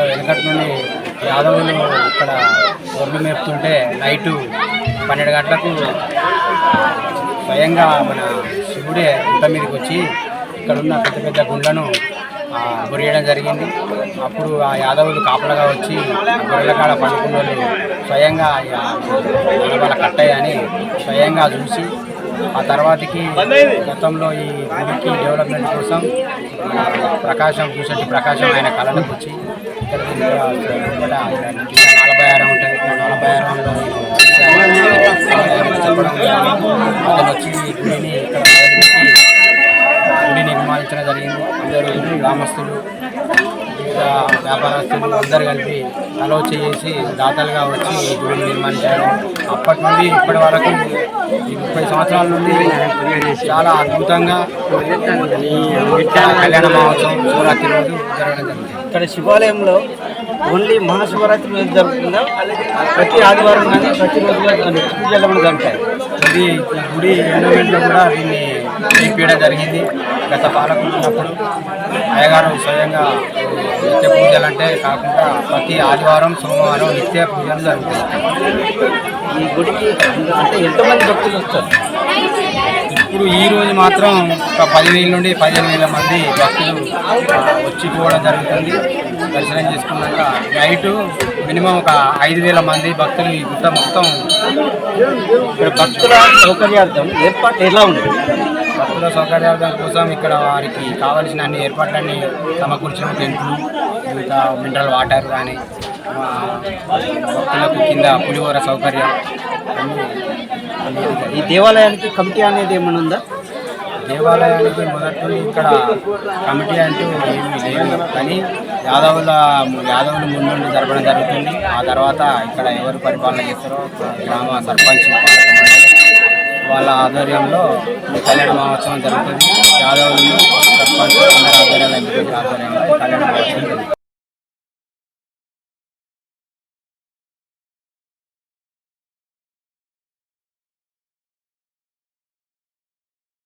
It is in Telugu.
వెనకటి నుండి యాదవులు ఇక్కడ గొర్రెలు మేపుతుంటే నైటు 12 గంటలకు స్వయంగా మన శివుడే గుట్ట మీదకి వచ్చి ఇక్కడున్న పెద్ద పెద్ద గుండ్లను గురియడం జరిగింది. అప్పుడు ఆ యాదవులు కాపలగా వచ్చి గొర్రెల కాడ పండుకున్న వాళ్ళు స్వయంగా వాళ్ళ కట్టయ్య అని స్వయంగా చూసి ఆ తర్వాతకి గతంలో ఈ గుడికి డెవలప్మెంట్ కోసం ప్రకాశం పూసటి ప్రకాశం ఆయన కళలకు వచ్చి ఇక్కడ 46 ఉంటుంది. 46లో చెప్పడం వచ్చి గుడిని ఇక్కడ గుడి నిర్మాణించడం జరిగింది. అందరూ గ్రామస్తులు వ్యాపారస్తులు అందరు కలిపి అలో చేసి దాతలుగా వచ్చి ఈ గుడిని నిర్మాణించారు. అప్పటి నుండి ఇప్పటి వరకు ఈ 30 సంవత్సరాల నుండి చాలా అద్భుతంగా ఈ కళ్యాణ మహోత్సవం శివరాత్రి రోజు జరగడం జరుగుతుంది. ఇక్కడ శివాలయంలో ఓన్లీ మహాశివరాత్రి రోజు జరుగుతుందా? ప్రతి ఆదివారం కానీ ప్రతిరోజు పూజలు కూడా జరుగుతాయి. ఇది గుడి ఎన్నోమెంట్లో కూడా దీన్ని చేయించడం జరిగింది. గత పాలకులు ఉన్నప్పుడు అయ్యగారు స్వయంగా నిత్య పూజలు అంటే కాకుండా ప్రతి ఆదివారం సోమవారం నిత్య పూజలు జరుగుతాయి. ఈ గుడికి అంటే ఎంతమంది భక్తులు వస్తారు? ఇప్పుడు ఈరోజు మాత్రం ఒక 10,000 నుండి 15,000 మంది భక్తులు వచ్చిపోవడం జరుగుతుంది. దర్శనం చేసుకున్నాక నైటు మినిమం ఒక 5,000 మంది భక్తులు ఈ గుట్ట మొత్తం ఇక్కడ భక్తుల సౌకర్యార్థం ఏర్పాటు ఎలా ఉంటుంది? భక్తుల సౌకర్యార్థం కోసం ఇక్కడ వారికి కావలసిన అన్ని ఏర్పాట్లన్నీ సమకూర్చిన టెంట్లు, ఇంకా మినరల్ వాటర్ కానీ భక్తులకు కింద పులిహోర సౌకర్యం. ఈ దేవాలయానికి కమిటీ అనేది ఏమైనా ఉందా? దేవాలయానికి మొదటి ఇక్కడ కమిటీ అంటూ ఏమీ లేదు, కానీ యాదవులు ముందు జరపడం జరుగుతుంది. ఆ తర్వాత ఇక్కడ ఎవరు పరిపాలన చేస్తారో గ్రామ సర్పంచ్ వాళ్ళ ఆధ్వర్యంలో కళ్యాణ మహోత్సవం జరుగుతుంది. యాదవులు సర్పంచ్ అందరి ఆధ్వర్యంలో కళ్యాణ మహోత్సవం జరుగుతుంది.